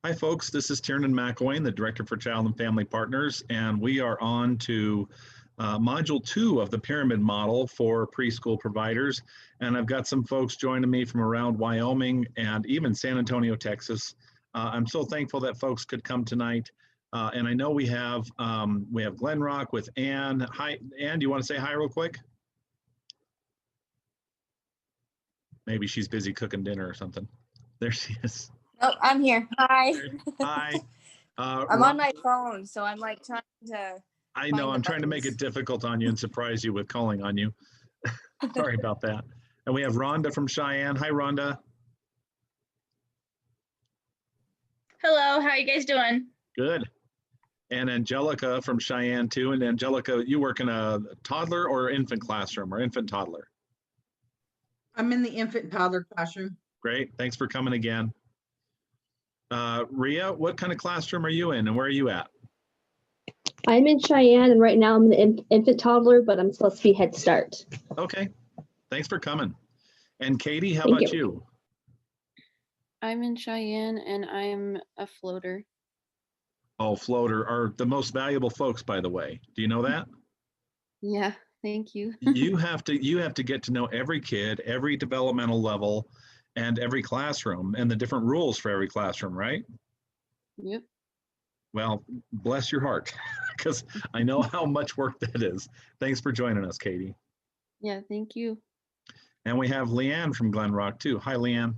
Hi, folks. This is Tiernan McElwain, the Director for Child and Family Partners, and we are on to Module 2 of the pyramid model for preschool providers. And I've got some folks joining me from around Wyoming and even San Antonio, Texas. I'm so thankful that folks could come tonight. And I know we have Glen Rock with Ann. Hi, Ann, do you want to say hi real quick? Maybe she's busy cooking dinner or something. There she is. Oh, I'm here. Hi. Hi. I'm on my phone, so I'm like trying to. I know, I'm trying to make it difficult on you and surprise you with calling on you. Sorry about that. And we have Rhonda from Cheyenne. Hi, Rhonda. Hello, how are you guys doing? Good. And Angelica from Cheyenne too. And Angelica, you work in a toddler or infant classroom or infant toddler? I'm in the infant toddler classroom. Great, thanks for coming again. Ria, what kind of classroom are you in and where are you at? I'm in Cheyenne and right now I'm the infant toddler, but I'm supposed to be Head Start. Okay, thanks for coming. And Katie, how about you? I'm in Cheyenne and I'm a floater. Oh, floater are the most valuable folks, by the way. Do you know that? Yeah, thank you. you have to get to know every kid, every developmental level, and every classroom and the different rules for every classroom, right? Yep. Well, bless your heart, because I know how much work that is. Thanks for joining us, Katie. Yeah, thank you. And we have Leanne from Glen Rock too. Hi, Leanne.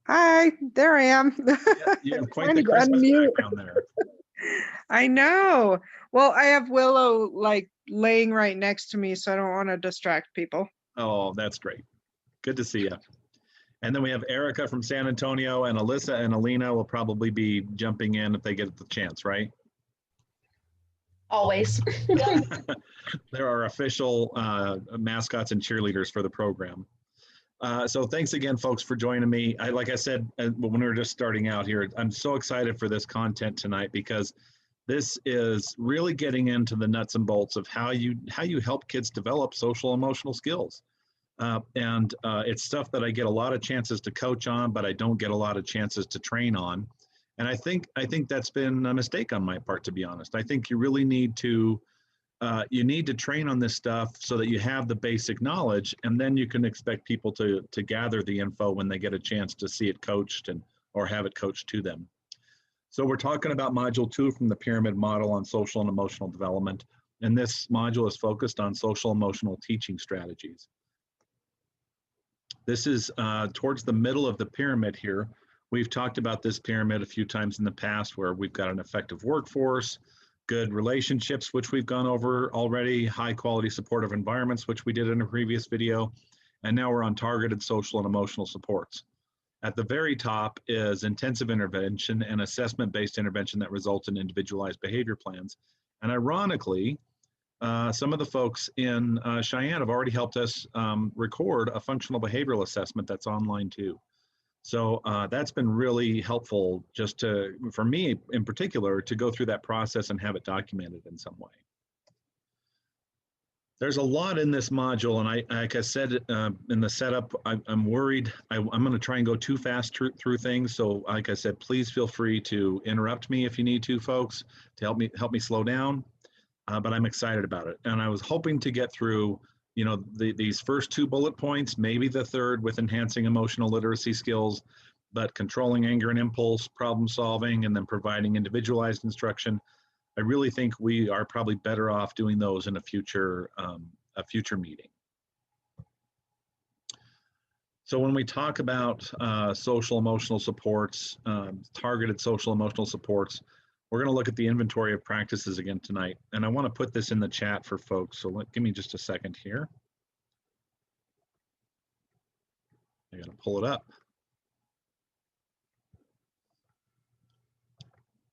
Hi, there I am. Yeah, you have quite the Christmas background there. I know. Well, I have Willow like laying right next to me, so I don't want to distract people. Oh, that's great. Good to see you. And then we have Erica from San Antonio, and Alyssa and Alina will probably be jumping in if they get the chance, right? Always. There are official mascots and cheerleaders for the program. So thanks again, folks, for joining me. Like I said, when we were just starting out here, I'm so excited for this content tonight because this is really getting into the nuts and bolts of how you help kids develop social emotional skills. It's stuff that I get a lot of chances to coach on, but I don't get a lot of chances to train on. And I think that's been a mistake on my part, to be honest. I think you really need to train on this stuff so that you have the basic knowledge, and then you can expect people to gather the info when they get a chance to see it coached or have it coached to them. So we're talking about Module 2 from the pyramid model on social and emotional development. And this module is focused on social emotional teaching strategies. This is towards the middle of the pyramid here. We've talked about this pyramid a few times in the past where we've got an effective workforce, good relationships, which we've gone over already, high quality supportive environments, which we did in a previous video, and now we're on targeted social and emotional supports. At the very top is intensive intervention and assessment-based intervention that results in individualized behavior plans. And ironically, some of the folks in Cheyenne have already helped us record a functional behavioral assessment that's online too. So that's been really helpful just for me in particular, to go through that process and have it documented in some way. There's a lot in this module, and like I said in the setup, I'm worried I'm going to try and go too fast through things. So like I said, please feel free to interrupt me if you need to, folks, to help me slow down. But I'm excited about it, and I was hoping to get through these first 2 bullet points, maybe the third with enhancing emotional literacy skills, but controlling anger and impulse, problem solving, and then providing individualized instruction. I really think we are probably better off doing those in a future meeting. So when we talk about social emotional supports, targeted social emotional supports, we're going to look at the inventory of practices again tonight. And I want to put this in the chat for folks. So give me just a second here. I got to pull it up.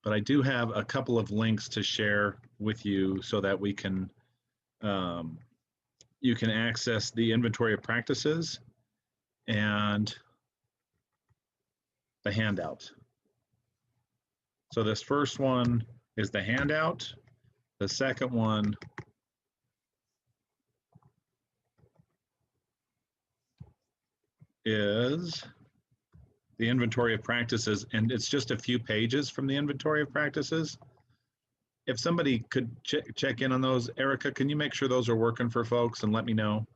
But I do have a couple of links to share with you so that we can, you can access the inventory of practices and the handout. So this first one is the handout. The second one is the inventory of practices, and it's just a few pages from the inventory of practices. If somebody could check in on those, Erica, can you make sure those are working for folks and let me know?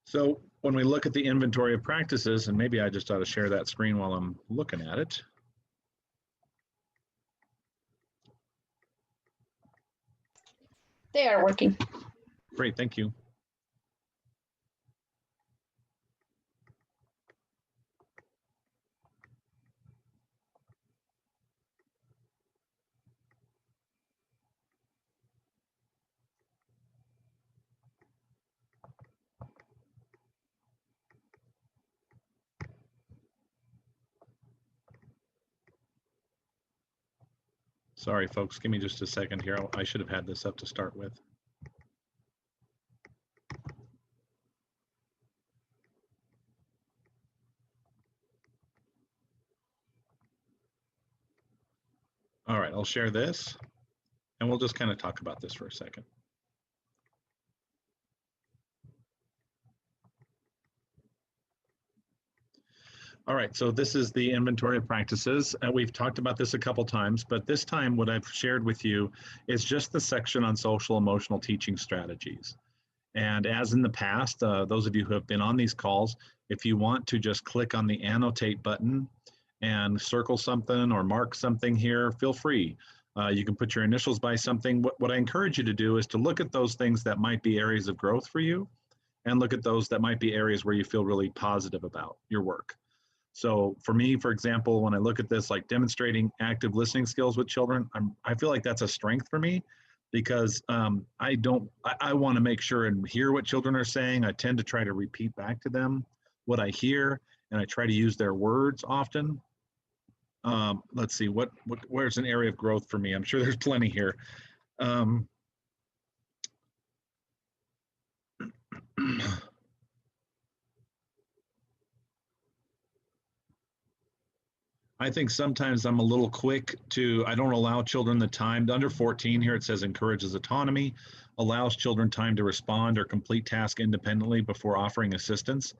So when we look at the inventory of practices, and maybe I just ought to share that screen while I'm looking at it. They are working. Great, thank you. Sorry, folks, give me just a second here. I should have had this up to start with. All right, I'll share this and we'll just kind of talk about this for a second. All right, so this is the inventory of practices. We've talked about this a couple times, but this time what I've shared with you is just the section on social emotional teaching strategies. And as in the past, those of you who have been on these calls, if you want to just click on the annotate button and circle something or mark something here, feel free. You can put your initials by something. What I encourage you to do is to look at those things that might be areas of growth for you and look at those that might be areas where you feel really positive about your work. So for me, for example, when I look at this, like demonstrating active listening skills with children, I feel like that's a strength for me because I want to make sure and hear what children are saying. I tend to try to repeat back to them what I hear, and I try to use their words often. Let's see, where's an area of growth for me? I'm sure there's plenty here. I think sometimes I'm a little quick I don't allow children the time. Under 14 here, it says encourages autonomy, allows children time to respond or complete tasks independently before offering assistance.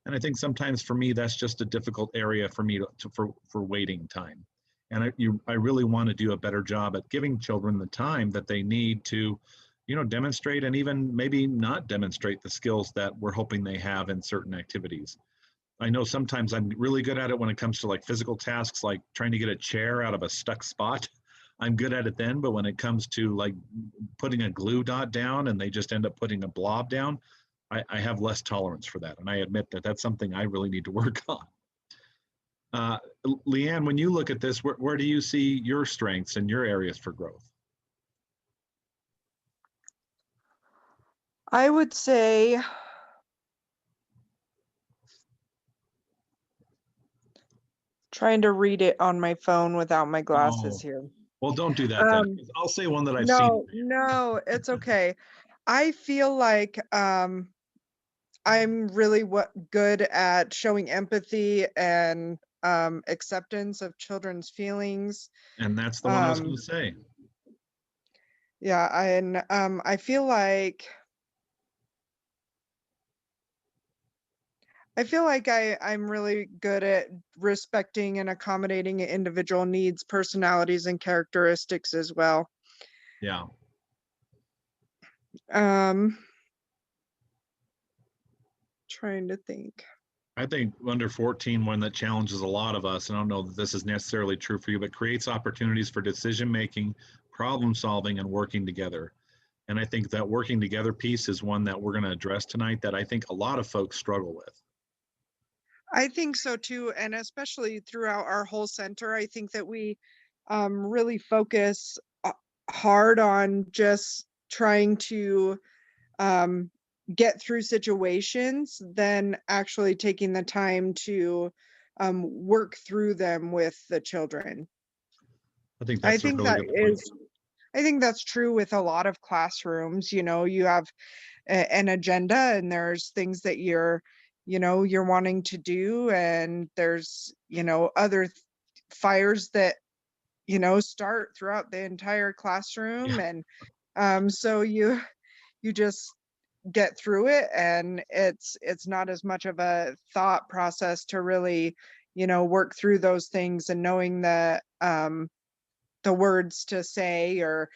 And I think sometimes for me, that's just a difficult area for me for waiting time. And I really want to do a better job at giving children the time that they need to, demonstrate and even maybe not demonstrate the skills that we're hoping they have in certain activities. I know sometimes I'm really good at it when it comes to like physical tasks, like trying to get a chair out of a stuck spot. I'm good at it then, but when it comes to like putting a glue dot down and they just end up putting a blob down, I have less tolerance for that. And I admit that that's something I really need to work on. Leanne, when you look at this, where do you see your strengths and your areas for growth? I would say trying to read it on my phone without my glasses here. Well, don't do that then. I'll say one that I've No, seen. no, it's okay. I feel like I'm really good at showing empathy and acceptance of children's feelings. And that's the one I was going to say. Yeah, and I feel like I'm really good at respecting and accommodating individual needs, personalities, and characteristics as well. Yeah. Trying to think. I think under 14, one that challenges a lot of us, and I don't know that this is necessarily true for you, but creates opportunities for decision-making, problem solving, and working together. And I think that working together piece is one that we're going to address tonight that I think a lot of folks struggle with. I think so too, and especially throughout our whole center, I think that we really focus hard on just trying to get through situations than actually taking the time to work through them with the children. I think that's a really good point. I think that's true with a lot of classrooms. You have an agenda and there's things that you're wanting to do, and there's other fires that start throughout the entire classroom. Yeah. And so you just get through it, and it's not as much of a thought process to really work through those things and knowing that the words to say, or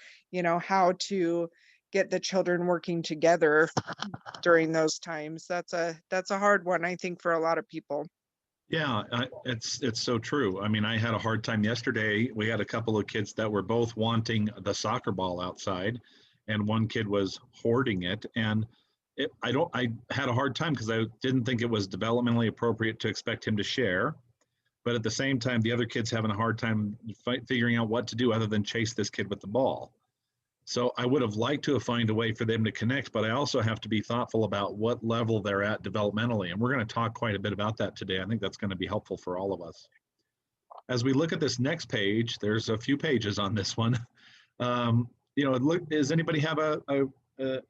how to get the children working together during those times. That's a hard one, I think, for a lot of people. Yeah, it's so true. I mean, I had a hard time yesterday. We had a couple of kids that were both wanting the soccer ball outside, and one kid was hoarding it. And I had a hard time because I didn't think it was developmentally appropriate to expect him to share. But at the same time, the other kid's having a hard time figuring out what to do other than chase this kid with the ball. So I would have liked to have found a way for them to connect, but I also have to be thoughtful about what level they're at developmentally. And we're going to talk quite a bit about that today. I think that's going to be helpful for all of us. As we look at this next page, there's a few pages on this one. Does anybody have a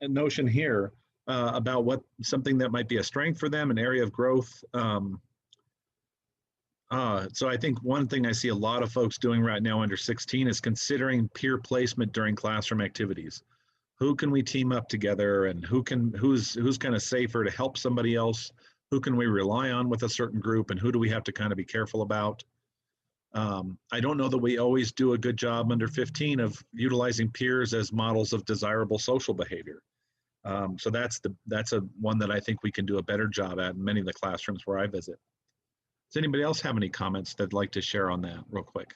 notion here about what something that might be a strength for them, an area of growth? So I think one thing I see a lot of folks doing right now under 16 is considering peer placement during classroom activities. Who can we team up together, and who's kind of safer to help somebody else? Who can we rely on with a certain group, and who do we have to kind of be careful about? I don't know that we always do a good job under 15 of utilizing peers as models of desirable social behavior. So that's a one that I think we can do a better job at in many of the classrooms where I visit. Does anybody else have any comments they'd like to share on that real quick?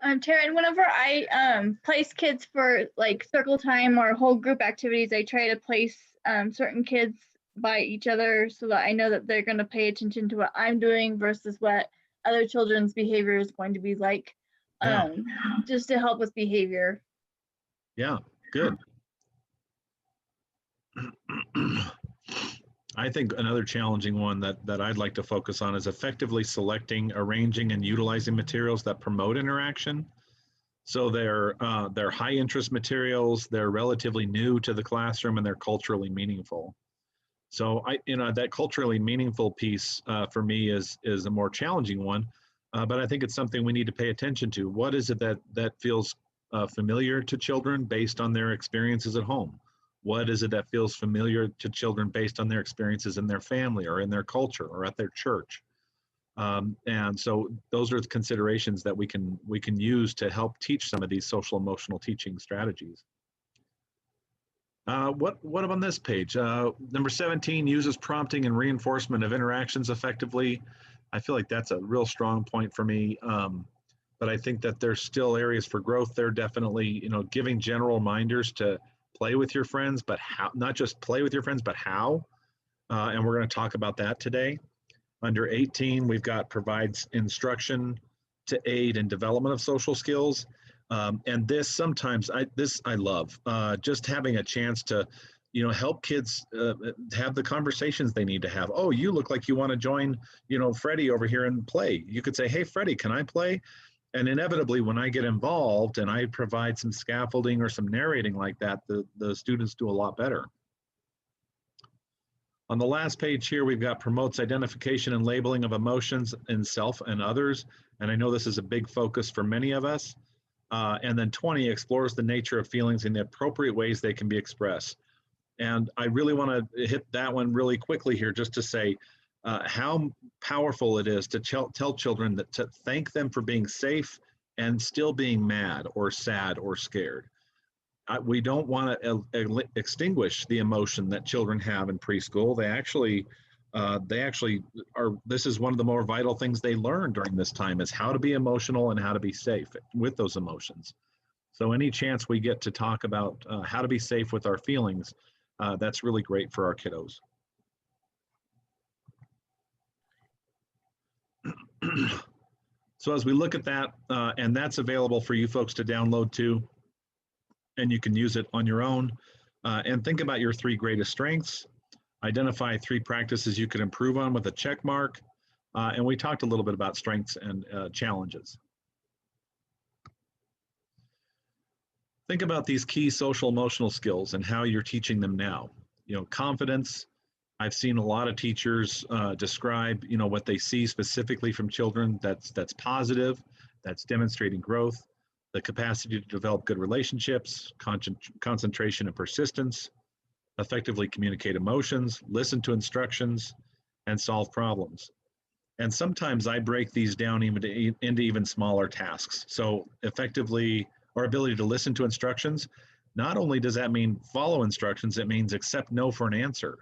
Taryn, whenever I place kids for like circle time or whole group activities, I try to place certain kids by each other so that I know that they're going to pay attention to what I'm doing versus what other children's behavior is going to be like, just to help with behavior. Yeah, good. I think another challenging one that I'd like to focus on is effectively selecting, arranging, and utilizing materials that promote interaction. So they're high interest materials, they're relatively new to the classroom, and they're culturally meaningful. So that culturally meaningful piece for me is a more challenging one, but I think it's something we need to pay attention to. What is it that feels familiar to children based on their experiences at home? What is it that feels familiar to children based on their experiences in their family or in their culture or at their church? And so those are the considerations that we can use to help teach some of these social emotional teaching strategies. What on this page? Number 17, uses prompting and reinforcement of interactions effectively. I feel like that's a real strong point for me. But I think that there's still areas for growth there. Definitely, giving general reminders to play with your friends, but how, not just play with your friends, but how. And we're going to talk about that today. Under 18, we've got provides instruction to aid in development of social skills. And this sometimes I love just having a chance to, help kids have the conversations they need to have. Oh, you look like you want to join, Freddie over here and play. You could say, hey, Freddie, can I play? And inevitably, when I get involved and I provide some scaffolding or some narrating like that, the students do a lot better. On the last page here, we've got promotes identification and labeling of emotions in self and others. And I know this is a big focus for many of us. And then 20 explores the nature of feelings in the appropriate ways they can be expressed. And I really want to hit that one really quickly here just to say how powerful it is to tell children that to thank them for being safe and still being mad or sad or scared. We don't want to extinguish the emotion that children have in preschool. They actually are, this is one of the more vital things they learn during this time is how to be emotional and how to be safe with those emotions. So any chance we get to talk about how to be safe with our feelings, that's really great for our kiddos. So as we look at that, and that's available for you folks to download too, and you can use it on your own, and think about your 3 greatest strengths, identify 3 practices you could improve on with a check mark, and we talked a little bit about strengths and challenges. Think about these key social emotional skills and how you're teaching them now. Confidence, I've seen a lot of teachers describe, what they see specifically from children that's positive, that's demonstrating growth, the capacity to develop good relationships, concentration and persistence, effectively communicate emotions, listen to instructions, and solve problems. And sometimes I break these down into even smaller tasks. So effectively, our ability to listen to instructions, not only does that mean follow instructions, it means accept no for an answer.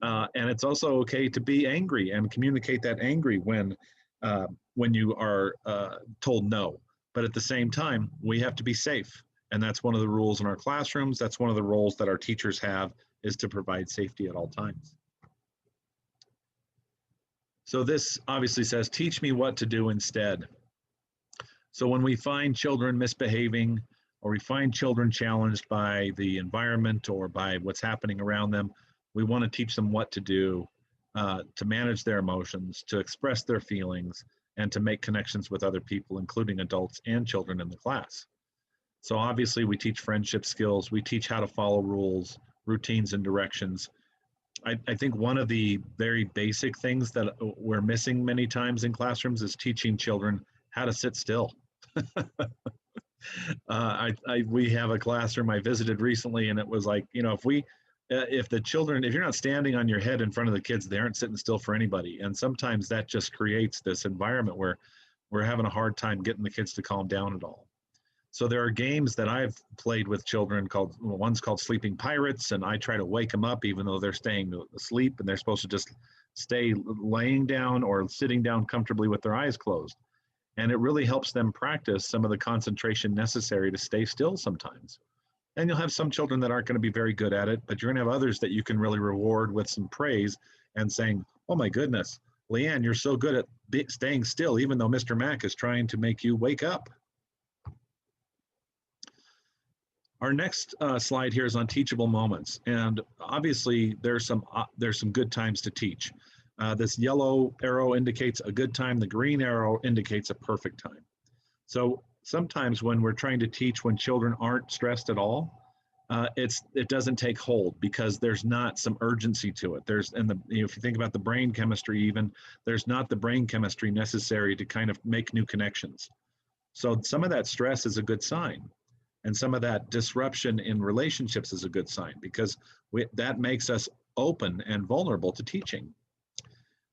And it's also okay to be angry and communicate that angry when you are told no. But at the same time, we have to be safe. And that's one of the rules in our classrooms. That's one of the roles that our teachers have, is to provide safety at all times. So this obviously says, teach me what to do instead. So when we find children misbehaving, or we find children challenged by the environment or by what's happening around them, we want to teach them what to do to manage their emotions, to express their feelings, and to make connections with other people, including adults and children in the class. So obviously we teach friendship skills, we teach how to follow rules, routines, and directions. I think one of the very basic things that we're missing many times in classrooms is teaching children how to sit still. We have a classroom I visited recently, and it was like, if you're not standing on your head in front of the kids, they aren't sitting still for anybody. And sometimes that just creates this environment where we're having a hard time getting the kids to calm down at all. So there are games that I've played with children one's called Sleeping Pirates, and I try to wake them up even though they're staying asleep and they're supposed to just stay laying down or sitting down comfortably with their eyes closed. And it really helps them practice some of the concentration necessary to stay still sometimes. And you'll have some children that aren't going to be very good at it, but you're going to have others that you can really reward with some praise and saying, oh my goodness, Leanne, you're so good at staying still, even though Mr. Mack is trying to make you wake up. Our next slide here is on teachable moments. And obviously there's some good times to teach. This yellow arrow indicates a good time. The green arrow indicates a perfect time. So sometimes when we're trying to teach when children aren't stressed at all, it doesn't take hold because there's not some urgency to it. If you think about the brain chemistry even, there's not the brain chemistry necessary to kind of make new connections. So some of that stress is a good sign. And some of that disruption in relationships is a good sign because that makes us open and vulnerable to teaching.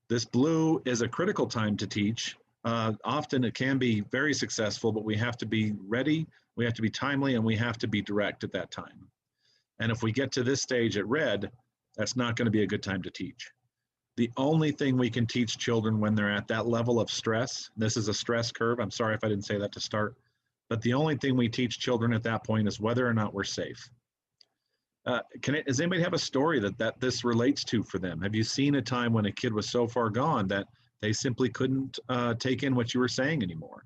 This blue is a critical time to teach. Often it can be very successful, but we have to be ready, we have to be timely, and we have to be direct at that time. And if we get to this stage at red, that's not going to be a good time to teach. The only thing we can teach children when they're at that level of stress, this is a stress curve, I'm sorry if I didn't say that to start, but the only thing we teach children at that point is whether or not we're safe. Does anybody have a story that this relates to for them? Have you seen a time when a kid was so far gone that they simply couldn't take in what you were saying anymore?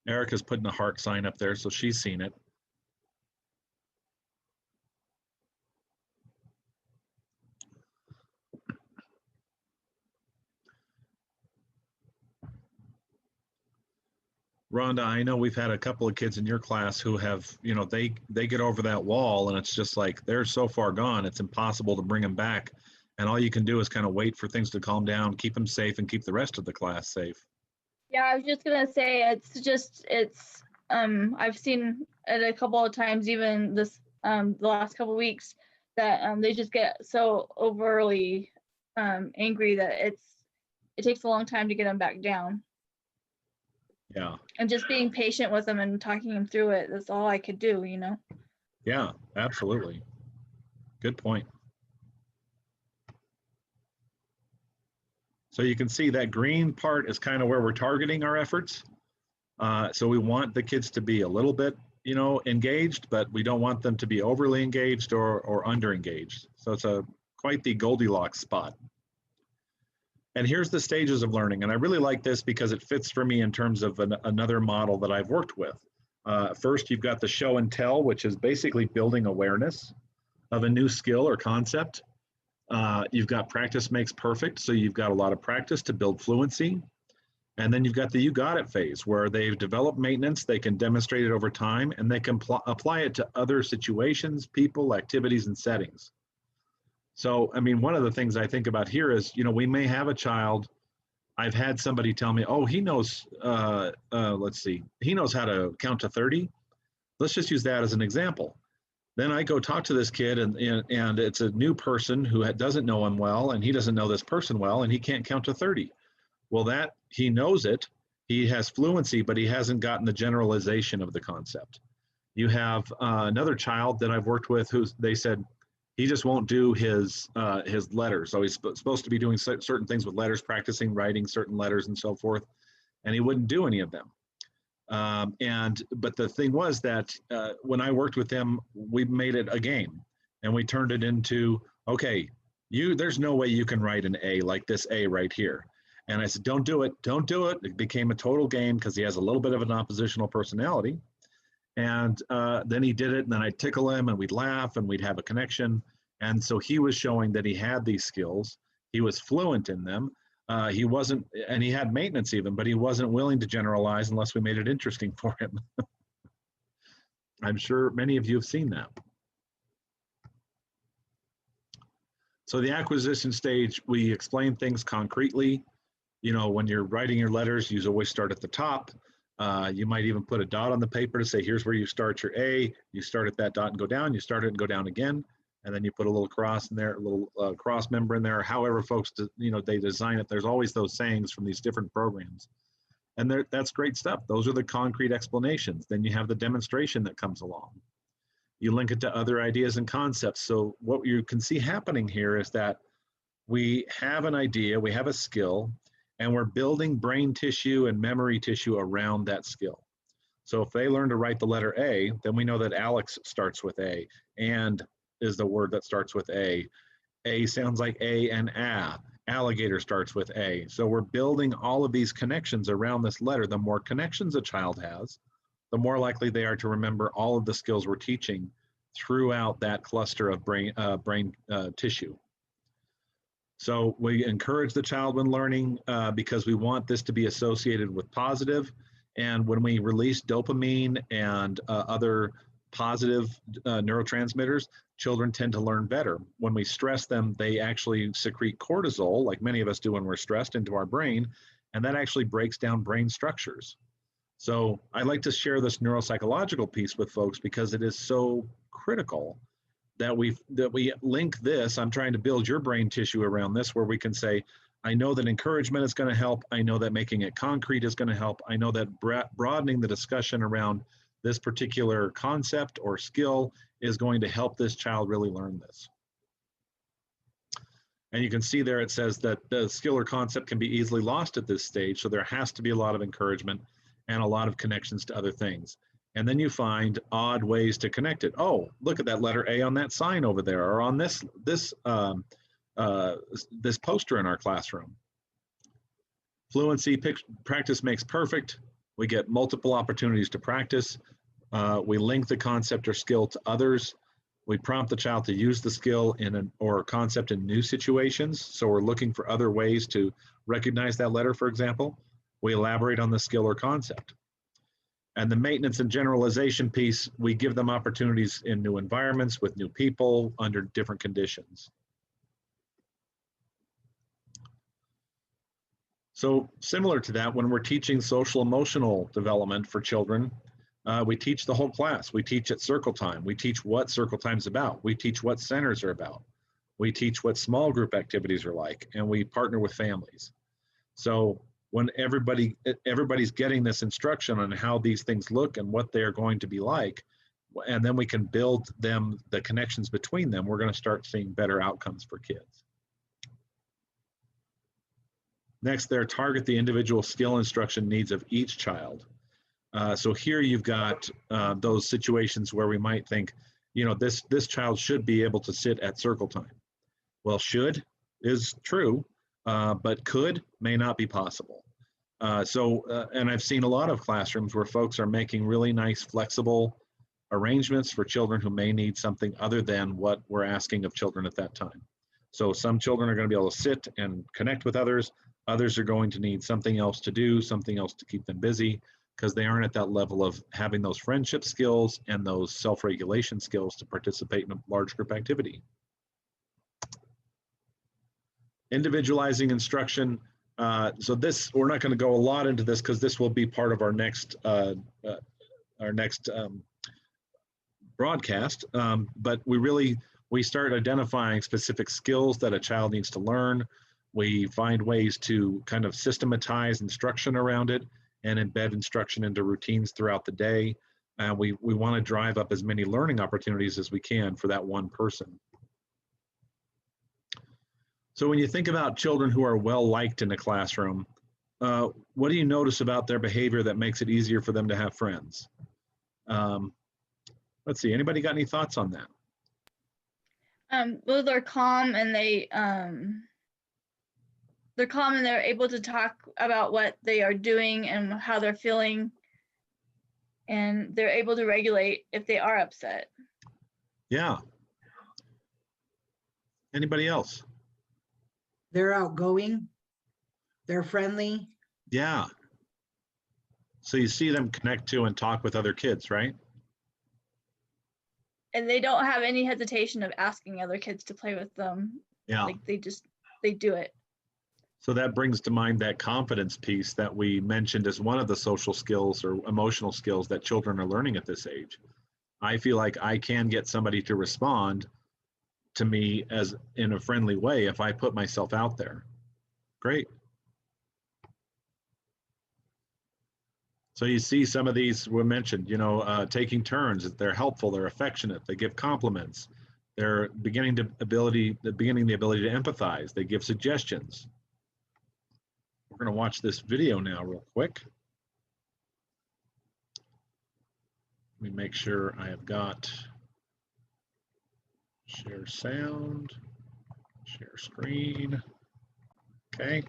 Erica's putting a heart sign up there, so she's seen it. Rhonda, I know we've had a couple of kids in your class who have, they get over that wall and it's just like they're so far gone, it's impossible to bring them back. And all you can do is kind of wait for things to calm down, keep them safe, and keep the rest of the class safe. Yeah, I was just gonna say I've seen it a couple of times, even the last couple of weeks, that they just get so overly angry that it takes a long time to get them back down. Yeah. And just being patient with them and talking them through it, that's all I could do, Yeah, absolutely. Good point. So you can see that green part is kind of where we're targeting our efforts. So we want the kids to be a little bit, engaged, but we don't want them to be overly engaged or under engaged. So it's quite the Goldilocks spot. And here's the stages of learning. And I really like this because it fits for me in terms of another model that I've worked with. First, you've got the show and tell, which is basically building awareness of a new skill or concept. You've got practice makes perfect. So you've got a lot of practice to build fluency. And then you've got the you got it phase where they've developed maintenance, they can demonstrate it over time, and they can apply it to other situations, people, activities, and settings. So, I mean, one of the things I think about here is, you know, we may have a child. I've had somebody tell me, oh, he knows, let's see, he knows how to count to 30. Let's just use that as an example. Then I go talk to this kid, and it's a new person who doesn't know him well, and he doesn't know this person well, and he can't count to 30. Well, that he knows it, he has fluency, but he hasn't gotten the generalization of the concept. You have another child that I've worked with who they said he just won't do his letters. So he's supposed to be doing certain things with letters, practicing writing certain letters and so forth, and he wouldn't do any of them. But the thing was that when I worked with him, we made it a game, and we turned it into, okay, there's no way you can write an A like this A right here. And I said, don't do it, don't do it. It became a total game because he has a little bit of an oppositional personality. And then he did it, and then I'd tickle him, and we'd laugh, and we'd have a connection. And so he was showing that he had these skills. He was fluent in them. He wasn't, and he had maintenance even, but he wasn't willing to generalize unless we made it interesting for him. I'm sure many of you have seen that. So the acquisition stage, we explain things concretely. You know, when you're writing your letters, you always start at the top. You might even put a dot on the paper to say, here's where you start your A. You start at that dot and go down. You start it and go down again. And then you put a little cross in there, a little cross member in there, however folks, they design it. There's always those sayings from these different programs. And that's great stuff. Those are the concrete explanations. Then you have the demonstration that comes along. You link it to other ideas and concepts. So what you can see happening here is that we have an idea, we have a skill, and we're building brain tissue and memory tissue around that skill. So if they learn to write the letter A, then we know that Alex starts with A, and is the word that starts with A. A sounds like A and A. Alligator starts with A. So we're building all of these connections around this letter. The more connections a child has, the more likely they are to remember all of the skills we're teaching throughout that cluster of brain tissue. So we encourage the child when learning because we want this to be associated with positive. And when we release dopamine and other positive neurotransmitters, children tend to learn better. When we stress them, they actually secrete cortisol, like many of us do when we're stressed, into our brain, and that actually breaks down brain structures. So I like to share this neuropsychological piece with folks because it is so critical that we link this. I'm trying to build your brain tissue around this, where we can say, I know that encouragement is going to help. I know that making it concrete is going to help. I know that broadening the discussion around this particular concept or skill is going to help this child really learn this. And you can see there it says that the skill or concept can be easily lost at this stage. So there has to be a lot of encouragement and a lot of connections to other things. And then you find odd ways to connect it. Oh, look at that letter A on that sign over there, or on this poster in our classroom. Fluency, practice makes perfect. We get multiple opportunities to practice. We link the concept or skill to others. We prompt the child to use the skill or concept in new situations. So we're looking for other ways to recognize that letter, for example. We elaborate on the skill or concept. And the maintenance and generalization piece, we give them opportunities in new environments with new people under different conditions. So similar to that, when we're teaching social emotional development for children, we teach the whole class. We teach at circle time. We teach what circle time is about. We teach what centers are about. We teach what small group activities are like, and we partner with families. So when everybody's getting this instruction on how these things look and what they are going to be like, and then we can build them, the connections between them, we're going to start seeing better outcomes for kids. Next, there, target the individual skill instruction needs of each child. So here you've got those situations where we might think, you know, this child should be able to sit at circle time. Well, should is true, but could may not be possible. And I've seen a lot of classrooms where folks are making really nice flexible arrangements for children who may need something other than what we're asking of children at that time. So some children are going to be able to sit and connect with others. Others are going to need something else to do, something else to keep them busy, because they aren't at that level of having those friendship skills and those self-regulation skills to participate in a large group activity. Individualizing instruction. So this, we're not going to go a lot into this because this will be part of our next broadcast. But we start identifying specific skills that a child needs to learn. We find ways to kind of systematize instruction around it and embed instruction into routines throughout the day. We want to drive up as many learning opportunities as we can for that one person. So when you think about children who are well liked in a classroom, what do you notice about their behavior that makes it easier for them to have friends? Let's see, anybody got any thoughts on that? Well, they're calm and they're able to talk about what they are doing and how they're feeling, and they're able to regulate if they are upset. Yeah. Anybody else? They're outgoing. They're friendly. Yeah. So you see them connect to and talk with other kids, right? And they don't have any hesitation of asking other kids to play with them. Yeah. Like they do it. So that brings to mind that confidence piece that we mentioned as one of the social skills or emotional skills that children are learning at this age. I feel like I can get somebody to respond to me as in a friendly way if I put myself out there. Great. So you see some of these were mentioned, you know, taking turns. They're helpful, they're affectionate, they give compliments, they're beginning the ability to empathize, they give suggestions. We're going to watch this video now real quick. Let me make sure I have got share sound, share screen. Okay.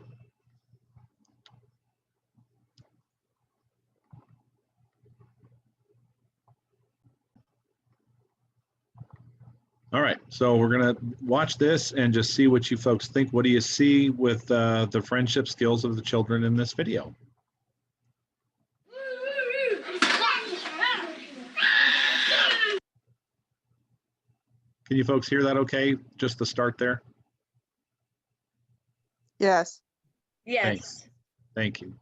All right, so we're gonna watch this and just see what you folks think. What do you see with the friendship skills of the children in this video? Can you folks hear that okay? Just the start there? Yes. Yes. Thanks. Thank you.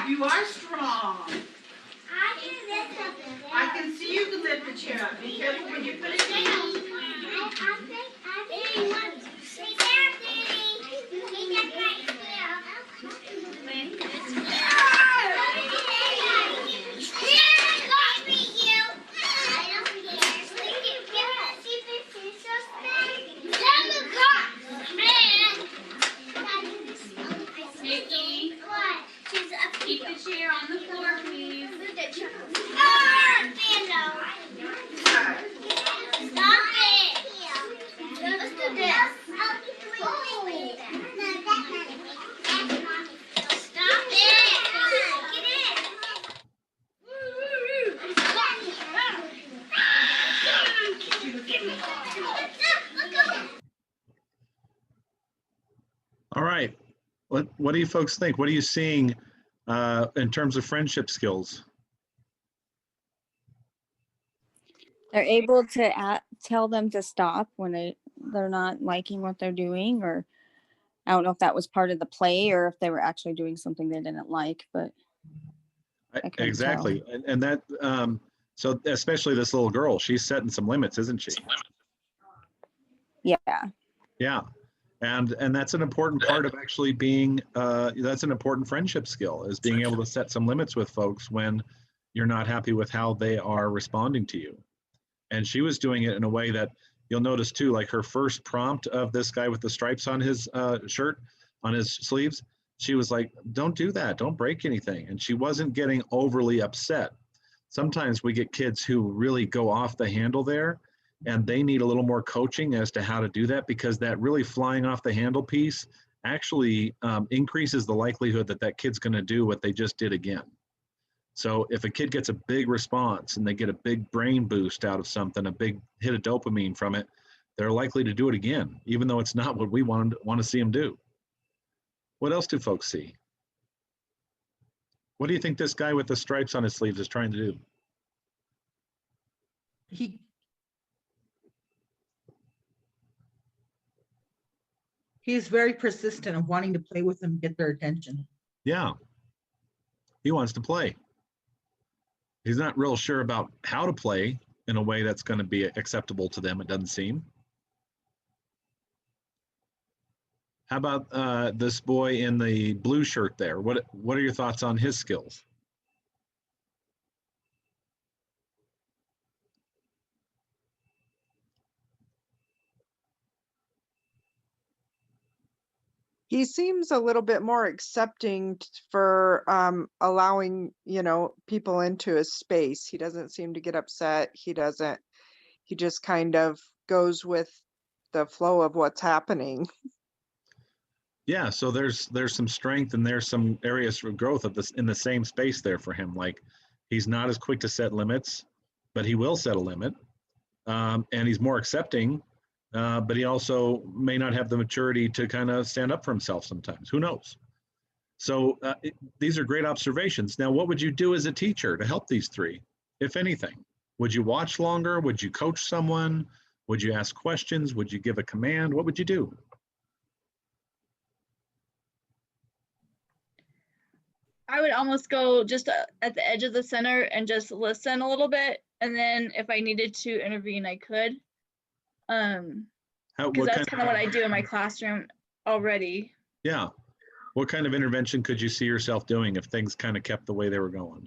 You are strong. I can see you can lift the chair up. Be careful when you put it down. Nikki, keep the chair on the floor, please. All right, what do you folks think? What are you seeing in terms of friendship skills? They're able to tell them to stop when they're not liking what they're doing, or I don't know if that was part of the play or if they were actually doing something they didn't like, but couldn't Exactly, and that so especially this little girl, she's setting some limits, isn't she? Yeah. Yeah. And that's an important part of actually being, that's an important friendship skill, is being able to set some limits with folks when you're not happy with how they are responding to you. And she was doing it in a way that you'll notice too, like her first prompt of this guy with the stripes on his shirt, on his sleeves, she was like, don't do that, don't break anything. And she wasn't getting overly upset. Sometimes we get kids who really go off the handle there, and they need a little more coaching as to how to do that, because that really flying off the handle piece actually increases the likelihood that that kid's going to do what they just did again. So if a kid gets a big response and they get a big brain boost out of something, a big hit of dopamine from it, they're likely to do it again, even though it's not what we want to see them do. What else do folks see? What do you think this guy with the stripes on his sleeves is trying to do? He's very persistent of wanting to play with them, get their attention. Yeah, he wants to play. He's not real sure about how to play in a way that's going to be acceptable to them, it doesn't seem. How about this boy in the blue shirt there? What are your thoughts on his skills? He seems a little bit more accepting for allowing, people into his space. He doesn't seem to get upset. He just kind of goes with the flow of what's happening. Yeah, so there's some strength and there's some areas for growth of this in the same space there for him. Like, he's not as quick to set limits, but he will set a limit, and he's more accepting, but he also may not have the maturity to kind of stand up for himself sometimes. Who knows? So these are great observations. Now, what would you do as a teacher to help these three, if anything? Would you watch longer? Would you coach someone? Would you ask questions? Would you give a command? What would you do? I would almost go just at the edge of the center and just listen a little bit, and then if I needed to intervene, I could. Because that's kind of what I do in my classroom already. Yeah. What kind of intervention could you see yourself doing if things kind of kept the way they were going?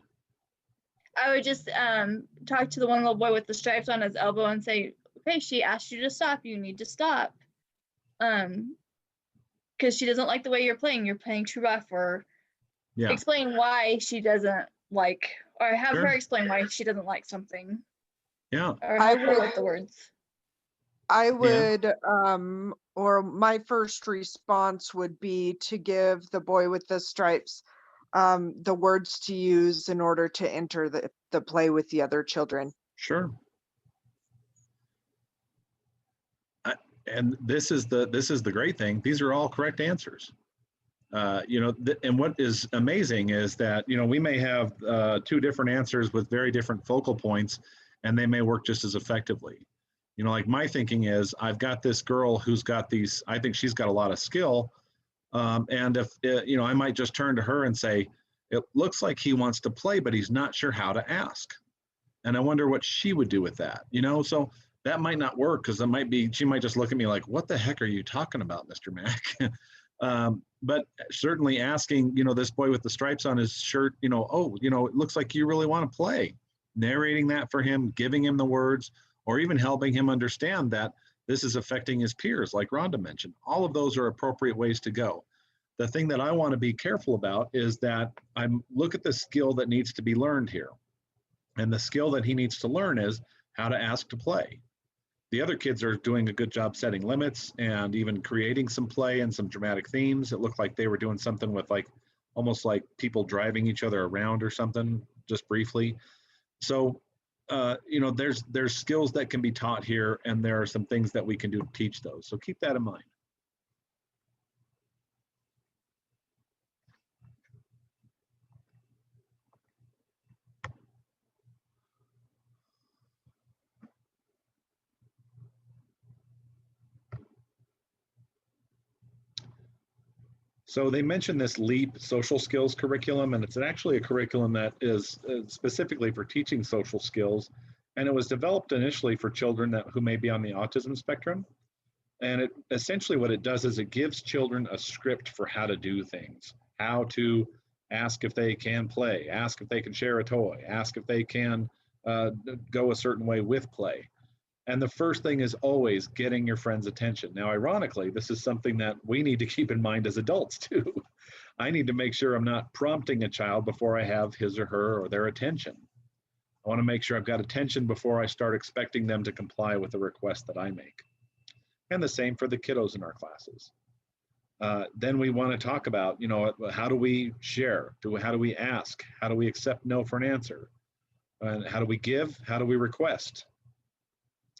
I would just talk to the one little boy with the stripes on his elbow and say, okay, she asked you to stop. You need to stop. Because she doesn't like the way you're playing too rough, or explain why she doesn't like, or have her explain why she doesn't like something. Yeah. Or help her with the words. I would, or my first response would be to give the boy with the stripes the words to use in order to enter the play with the other children. Sure. And this is the great thing. These are all correct answers. And what is amazing is that, we may have two different answers with very different focal points, and they may work just as effectively. Like my thinking is, I've got this girl who's got these, I think she's got a lot of skill. And if, I might just turn to her and say, it looks like he wants to play, but he's not sure how to ask. And I wonder what she would do with that, so that might not work, because she might just look at me like, what the heck are you talking about, Mr. Mack? But certainly asking, this boy with the stripes on his shirt, it looks like you really want to play. Narrating that for him, giving him the words, or even helping him understand that this is affecting his peers, like Rhonda mentioned. All of those are appropriate ways to go. The thing that I want to be careful about is that I look at the skill that needs to be learned here. And the skill that he needs to learn is how to ask to play. The other kids are doing a good job setting limits and even creating some play and some dramatic themes. It looked like they were doing something with almost like people driving each other around or something, just briefly. So, there's skills that can be taught here, and there are some things that we can do to teach those. So keep that in mind. So they mentioned this LEAP social skills curriculum, and it's actually a curriculum that is specifically for teaching social skills. And it was developed initially for children who may be on the autism spectrum. And it essentially what it does is it gives children a script for how to do things, how to ask if they can play, ask if they can share a toy, ask if they can go a certain way with play. And the first thing is always getting your friend's attention. Now, ironically, this is something that we need to keep in mind as adults too. I need to make sure I'm not prompting a child before I have his or her or their attention. I want to make sure I've got attention before I start expecting them to comply with the request that I make. And the same for the kiddos in our classes. Then we want to talk about, you know, how do we share? How do we ask? How do we accept no for an answer? And how do we give? How do we request?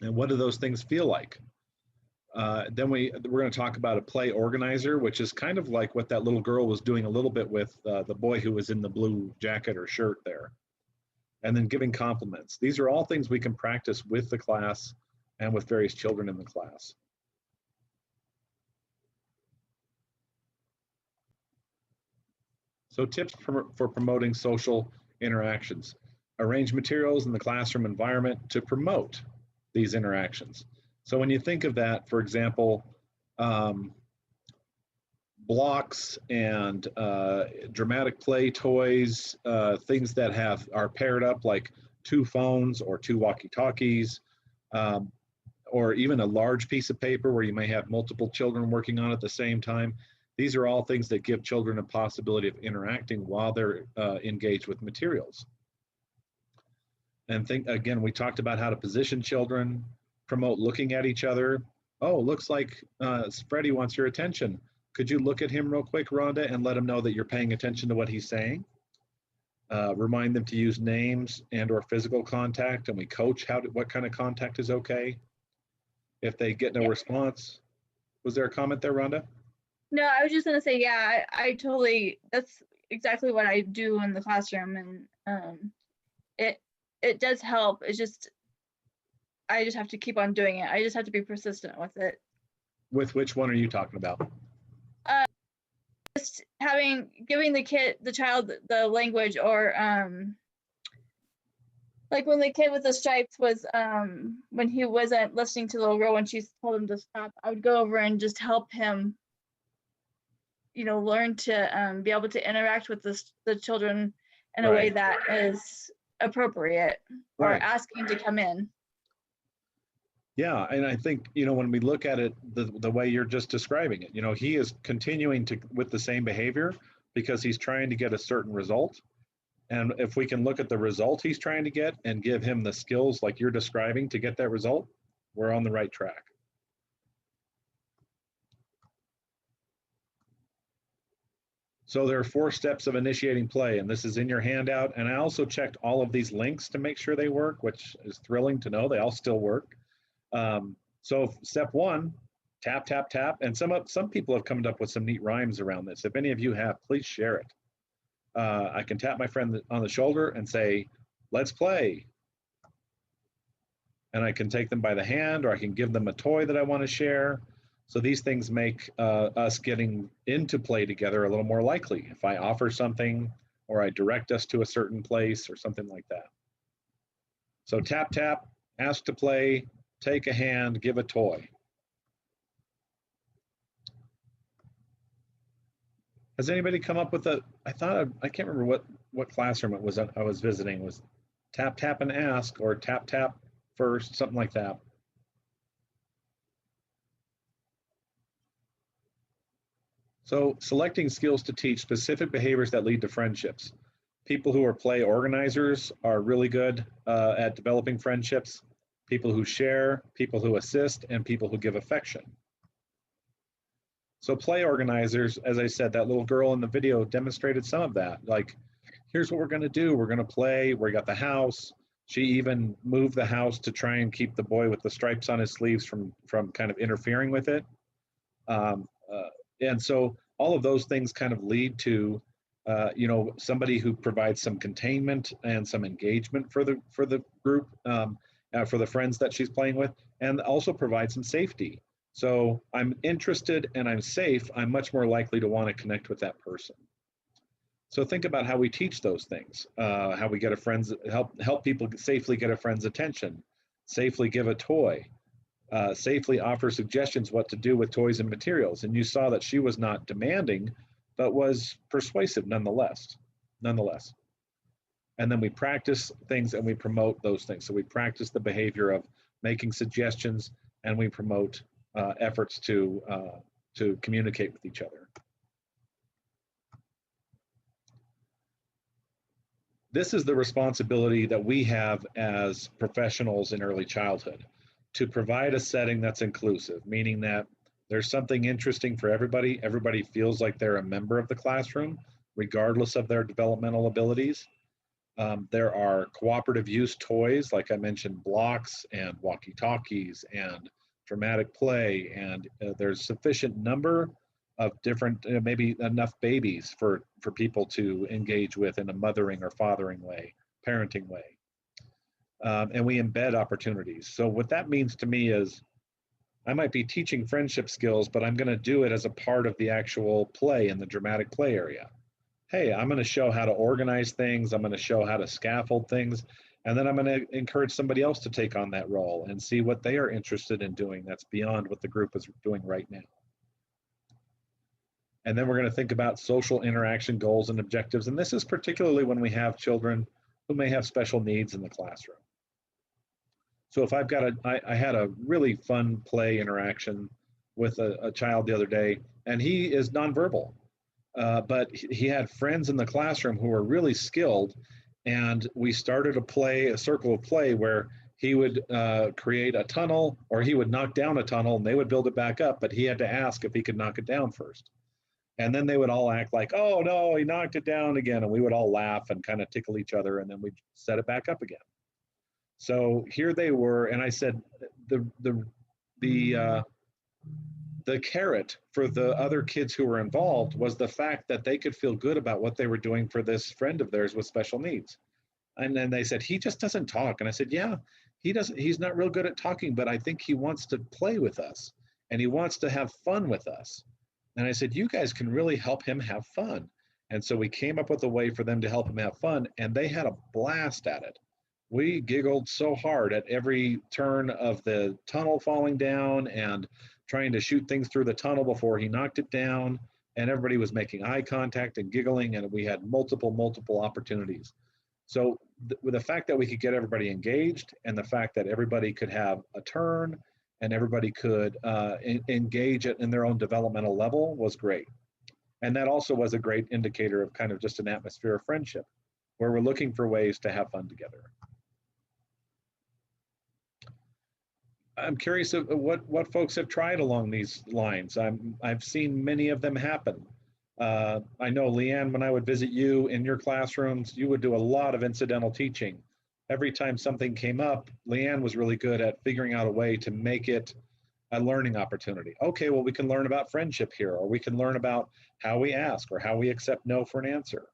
And what do those things feel like? Then we're going to talk about a play organizer, which is kind of like what that little girl was doing a little bit with the boy who was in the blue jacket or shirt there. And then giving compliments. These are all things we can practice with the class and with various children in the class. So tips for promoting social interactions. Arrange materials in the classroom environment to promote these interactions. So when you think of that, for example, blocks and dramatic play toys, things that are paired up like 2 phones or 2 walkie-talkies, or even a large piece of paper where you may have multiple children working on it at the same time. These are all things that give children a possibility of interacting while they're engaged with materials. And again, we talked about how to position children, promote looking at each other. Oh, looks like Freddie wants your attention. Could you look at him real quick, Rhonda, and let him know that you're paying attention to what he's saying? Remind them to use names and or physical contact, and we coach what kind of contact is okay. If they get no response. Was there a comment there, Rhonda? No, I was just gonna say, yeah, I totally, that's exactly what I do in the classroom, and it does help. It's just, I just have to keep on doing it. I just have to be persistent with it. With which one are you talking about? Just giving the child the language, or like when the kid with the stripes was, when he wasn't listening to the little girl when she told him to stop, I would go over and just help him, you know, learn to be able to interact with the children in a way Right. that is appropriate, or Right. asking to come in. Yeah, and I think, you know, when we look at it the way you're just describing it, you know, he is continuing with the same behavior because he's trying to get a certain result. And if we can look at the result he's trying to get and give him the skills like you're describing to get that result, we're on the right track. So there are 4 steps of initiating play, and this is in your handout. And I also checked all of these links to make sure they work, which is thrilling to know they all still work. So step 1, tap, tap, tap. And some people have come up with some neat rhymes around this. If any of you have, please share it. I can tap my friend on the shoulder and say, let's play. And I can take them by the hand, or I can give them a toy that I want to share. So these things make us getting into play together a little more likely if I offer something or I direct us to a certain place or something like that. So tap, tap, ask to play, take a hand, give a toy. Has anybody come up with I can't remember what classroom it was I was visiting. It was tap, tap and ask, or tap, tap first, something like that. So selecting skills to teach specific behaviors that lead to friendships. People who are play organizers are really good at developing friendships. People who share, people who assist, and people who give affection. So play organizers, as I said, that little girl in the video demonstrated some of that. Like, here's what we're going to do. We're going to play. We got the house. She even moved the house to try and keep the boy with the stripes on his sleeves from kind of interfering with it. And so all of those things kind of lead to, you know, somebody who provides some containment and some engagement for the group, for the friends that she's playing with, and also provides some safety. So I'm interested and I'm safe, I'm much more likely to want to connect with that person. So think about how we teach those things, how we get help people safely get a friend's attention, safely give a toy, Safely offer suggestions what to do with toys and materials. And you saw that she was not demanding, but was persuasive nonetheless. And then we practice things and we promote those things. So we practice the behavior of making suggestions, and we promote efforts to communicate with each other. This is the responsibility that we have as professionals in early childhood, to provide a setting that's inclusive, meaning that there's something interesting for everybody. Everybody feels like they're a member of the classroom, regardless of their developmental abilities. There are cooperative use toys, like I mentioned, blocks and walkie-talkies and dramatic play, and there's sufficient number of different, maybe enough babies for people to engage with in a mothering or fathering way, parenting way. And we embed opportunities. So what that means to me is I might be teaching friendship skills, but I'm going to do it as a part of the actual play in the dramatic play area. Hey, I'm going to show how to organize things. I'm going to show how to scaffold things. And then I'm going to encourage somebody else to take on that role and see what they are interested in doing that's beyond what the group is doing right now. And then we're going to think about social interaction goals and objectives. And this is particularly when we have children who may have special needs in the classroom. So if I've got I had a really fun play interaction with a child the other day, and he is nonverbal, but he had friends in the classroom who were really skilled. And we started a circle of play where he would create a tunnel, or he would knock down a tunnel and they would build it back up, but he had to ask if he could knock it down first. And then they would all act like, oh no, he knocked it down again. And we would all laugh and kind of tickle each other, and then we'd set it back up again. So here they were, and I said, the carrot for the other kids who were involved was the fact that they could feel good about what they were doing for this friend of theirs with special needs. And then they said, he just doesn't talk. And I said, yeah, he's not real good at talking, but I think he wants to play with us and he wants to have fun with us. And I said, you guys can really help him have fun. And so we came up with a way for them to help him have fun, and they had a blast at it. We giggled so hard at every turn of the tunnel falling down and trying to shoot things through the tunnel before he knocked it down. And everybody was making eye contact and giggling, and we had multiple opportunities. So with the fact that we could get everybody engaged, and the fact that everybody could have a turn and everybody could engage it in their own developmental level was great. And that also was a great indicator of kind of just an atmosphere of friendship, where we're looking for ways to have fun together. I'm curious of what folks have tried along these lines. I've seen many of them happen. I know, Leanne, when I would visit you in your classrooms, you would do a lot of incidental teaching. Every time something came up, Leanne was really good at figuring out a way to make it a learning opportunity. Okay, well, we can learn about friendship here, or we can learn about how we ask or how we accept no for an answer.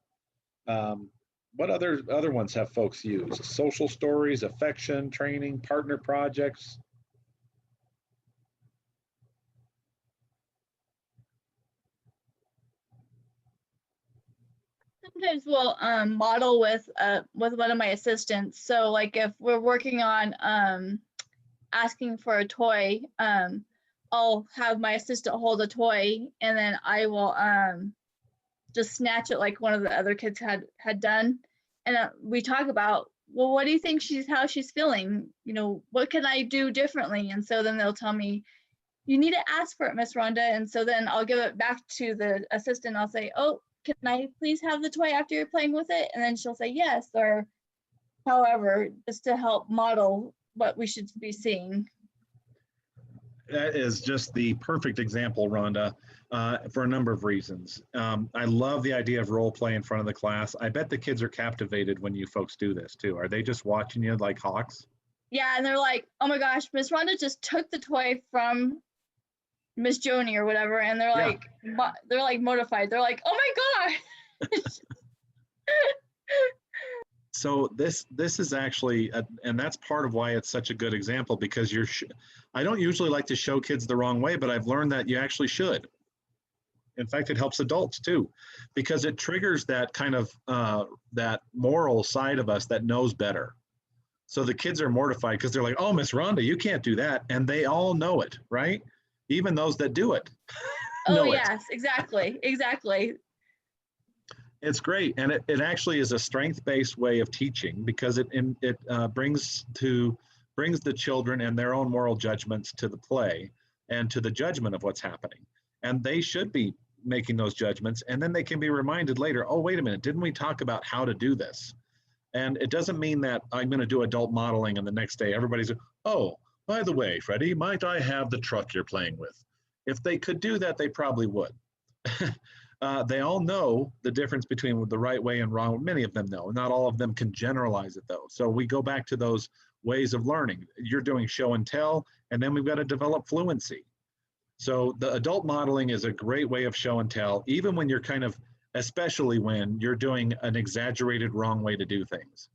What other ones have folks used? Social stories, affection, training, partner projects. Sometimes we'll model with one of my assistants. So like if we're working on asking for a toy, I'll have my assistant hold a toy, and then I will just snatch it like one of the other kids had done. And we talk about, well, what do you think how she's feeling? You know, what can I do differently? And so then they'll tell me, you need to ask for it, Miss Rhonda. And so then I'll give it back to the assistant. I'll say, oh, can I please have the toy after you're playing with it? And then she'll say yes, or however, just to help model what we should be seeing. That is just the perfect example, Rhonda, for a number of reasons. I love the idea of role play in front of the class. I bet the kids are captivated when you folks do this too. Are they just watching you like hawks? Yeah, and they're like, oh my gosh, Miss Rhonda just took the toy from Miss Joni or whatever, and they're like, they're like mortified. They're like, oh my gosh. So this is actually, and that's part of why it's such a good example, because I don't usually like to show kids the wrong way, but I've learned that you actually should. In fact, it helps adults too, because it triggers that kind of that moral side of us that knows better. So the kids are mortified because they're like, oh, Miss Rhonda, you can't do that. And they all know it, right? Even those that do it. Oh, know it. yes, exactly, exactly. It's great. And it actually is a strength-based way of teaching because it brings the children and their own moral judgments to the play and to the judgment of what's happening. And they should be making those judgments. And then they can be reminded later, oh, wait a minute, didn't we talk about how to do this? And it doesn't mean that I'm going to do adult modeling and the next day everybody's, oh, by the way, Freddie, might I have the truck you're playing with? If they could do that, they probably would. They all know the difference between the right way and wrong. Many of them know. Not all of them can generalize it, though. So we go back to those ways of learning. You're doing show and tell, and then we've got to develop fluency. So the adult modeling is a great way of show and tell, even when you're especially when you're doing an exaggerated wrong way to do things.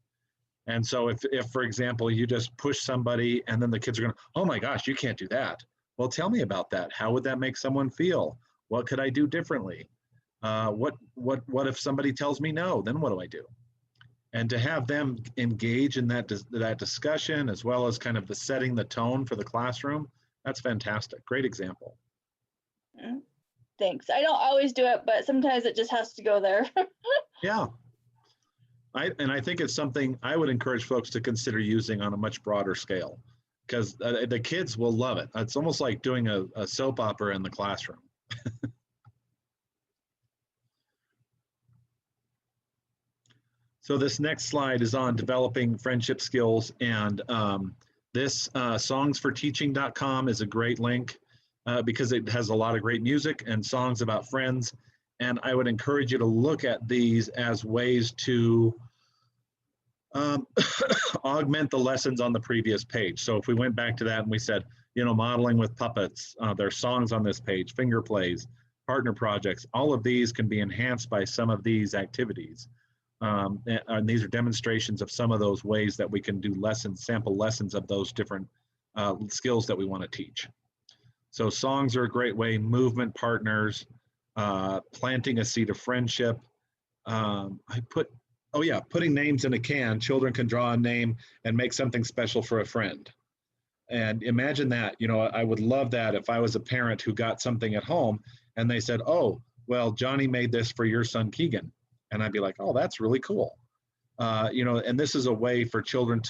And so if for example, you just push somebody and then the kids are going, oh my gosh, you can't do that. Well, tell me about that. How would that make someone feel? What could I do differently? What if somebody tells me no? Then what do I do? And to have them engage in that discussion, as well as kind of the setting the tone for the classroom, that's fantastic. Great example. Thanks. I don't always do it, but sometimes it just has to go there. Yeah. I think it's something I would encourage folks to consider using on a much broader scale, because the kids will love it. It's almost like doing a soap opera in the classroom. So this next slide is on developing friendship skills, and this songsforteaching.com is a great link because it has a lot of great music and songs about friends. And I would encourage you to look at these as ways to augment the lessons on the previous page. So if we went back to that and we said, modeling with puppets, there's songs on this page, finger plays, partner projects, all of these can be enhanced by some of these activities. And these are demonstrations of some of those ways that we can do sample lessons of those different skills that we want to teach. So songs are a great way, movement partners, planting a seed of friendship. Putting names in a can. Children can draw a name and make something special for a friend. And imagine that, I would love that if I was a parent who got something at home and they said, oh, well, Johnny made this for your son, Keegan. And I'd be like, oh, that's really cool. And this is a way for children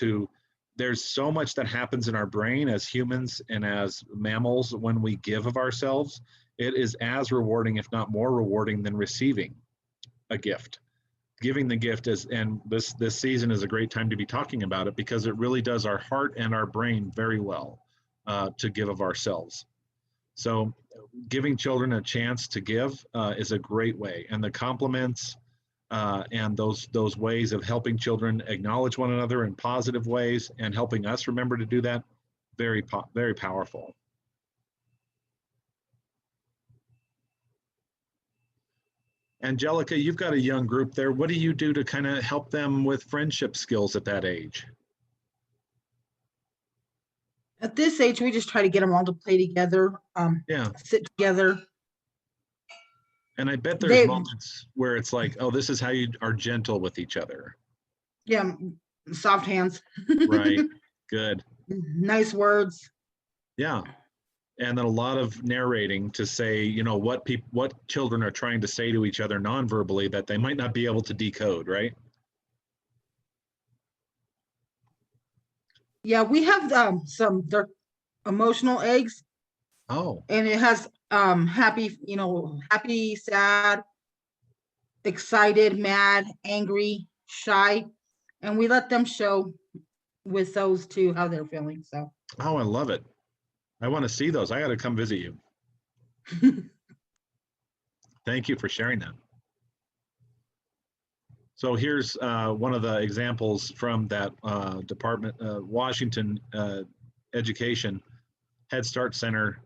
there's so much that happens in our brain as humans and as mammals when we give of ourselves. It is as rewarding, if not more rewarding, than receiving a gift. Giving the gift and this season is a great time to be talking about it because it really does our heart and our brain very well to give of ourselves. So giving children a chance to give is a great way. And the compliments and those ways of helping children acknowledge one another in positive ways and helping us remember to do that, very powerful. Angelica, you've got a young group there. What do you do to kind of help them with friendship skills at that age? At this age, we just try to get them all to play together, sit together. And I bet there's moments where it's like, oh, this is how you are gentle with each other. Yeah, soft hands. Right, good. Nice words. Yeah. And then a lot of narrating to say, what children are trying to say to each other non-verbally that they might not be able to decode, right? Yeah, we have they're emotional eggs. Oh. And it has happy, happy, sad, excited, mad, angry, shy. And we let them show with those two how they're feeling. So. Oh, I love it. I want to see those. I got to come visit you. Thank you for sharing that. So here's one of the examples from that department, Washington Education Head Start Center.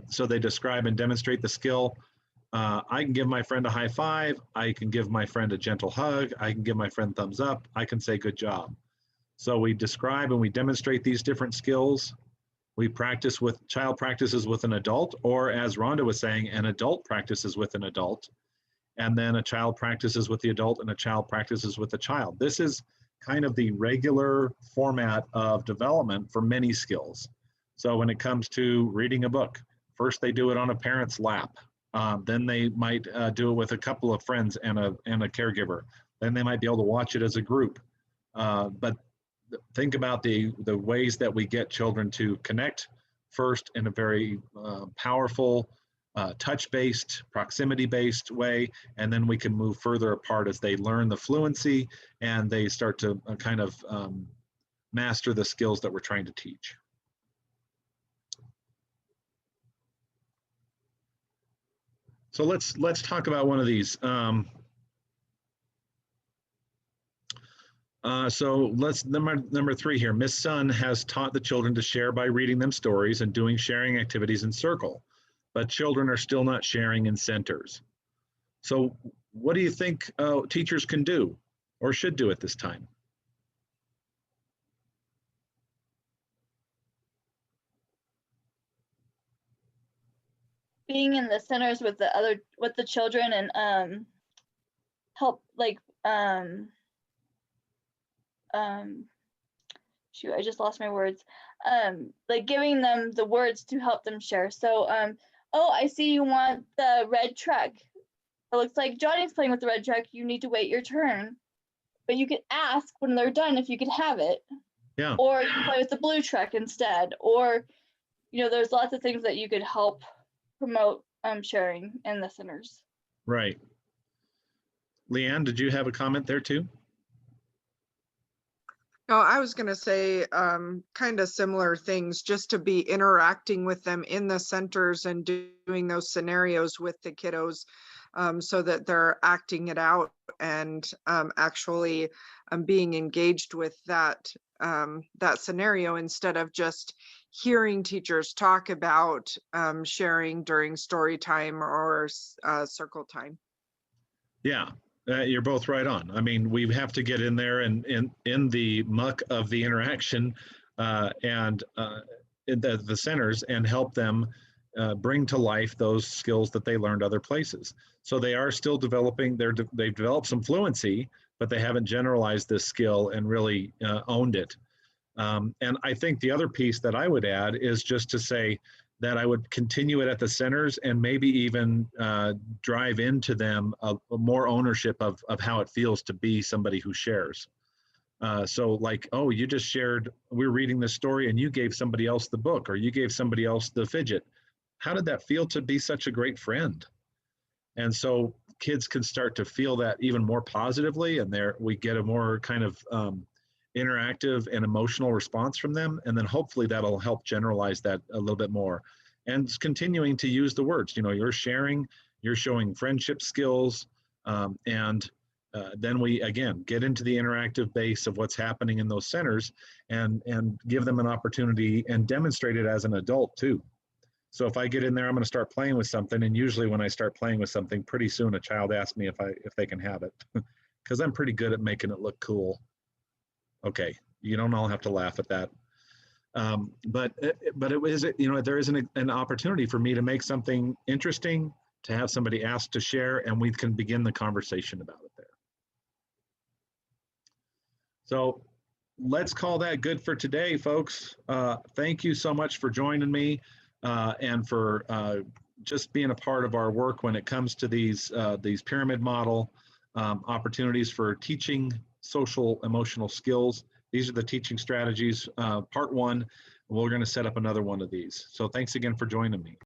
So they describe and demonstrate the skill. I can give my friend a high five. I can give my friend a gentle hug. I can give my friend thumbs up. I can say good job. So we describe and we demonstrate these different skills. We child practices with an adult, or as Rhonda was saying, an adult practices with an adult, and then a child practices with the adult and a child practices with a child. This is kind of the regular format of development for many skills. So when it comes to reading a book, first they do it on a parent's lap. Then they might do it with a couple of friends and a caregiver. Then they might be able to watch it as a group. But think about the ways that we get children to connect first in a very powerful, touch-based, proximity-based way, and then we can move further apart as they learn the fluency and they start to kind of master the skills that we're trying to teach. So let's talk about one of these. So let's number 3 here. Miss Sun has taught the children to share by reading them stories and doing sharing activities in circle, but children are still not sharing in centers. So what do you think teachers can do or should do at this time? Being in the centers with the children and help like shoot, I just lost my words. Like giving them the words to help them share. So oh, I see you want the red truck. It looks like Johnny's playing with the red truck. You need to wait your turn. But you could ask when they're done if you could have it. Yeah. Or you can play with the blue truck instead. Or, you know, there's lots of things that you could help promote sharing in the centers. Right. Leanne, did you have a comment there too? No, I was going to say kind of similar things, just to be interacting with them in the centers and doing those scenarios with the kiddos so that they're acting it out and actually being engaged with that scenario instead of just hearing teachers talk about sharing during story time or circle time. Yeah. You're both right on. I mean, we have to get in there and in the muck of the interaction and in the centers and help them bring to life those skills that they learned other places. So they are still developing, they've developed some fluency, but they haven't generalized this skill and really owned it. And I think the other piece that I would add is just to say that I would continue it at the centers and maybe even drive into them a more ownership of how it feels to be somebody who shares. So like, oh, you just shared, we're reading this story and you gave somebody else the book or you gave somebody else the fidget. How did that feel to be such a great friend? And so kids can start to feel that even more positively, and we get a more kind of interactive and emotional response from them. And then hopefully that'll help generalize that a little bit more. And continuing to use the words, you know, you're sharing, you're showing friendship skills. And then we, again, get into the interactive base of what's happening in those centers and give them an opportunity and demonstrate it as an adult too. So if I get in there, I'm going to start playing with something. And usually when I start playing with something, pretty soon a child asks me if they can have it because I'm pretty good at making it look cool. Okay, you don't all have to laugh at that. But it was, you know, there is an opportunity for me to make something interesting, to have somebody ask to share, and we can begin the conversation about it there. So let's call that good for today, folks. Thank you so much for joining me and for just being a part of our work when it comes to these pyramid model opportunities for teaching social emotional skills. These are the teaching strategies, part 1. We're going to set up another one of these. So thanks again for joining me.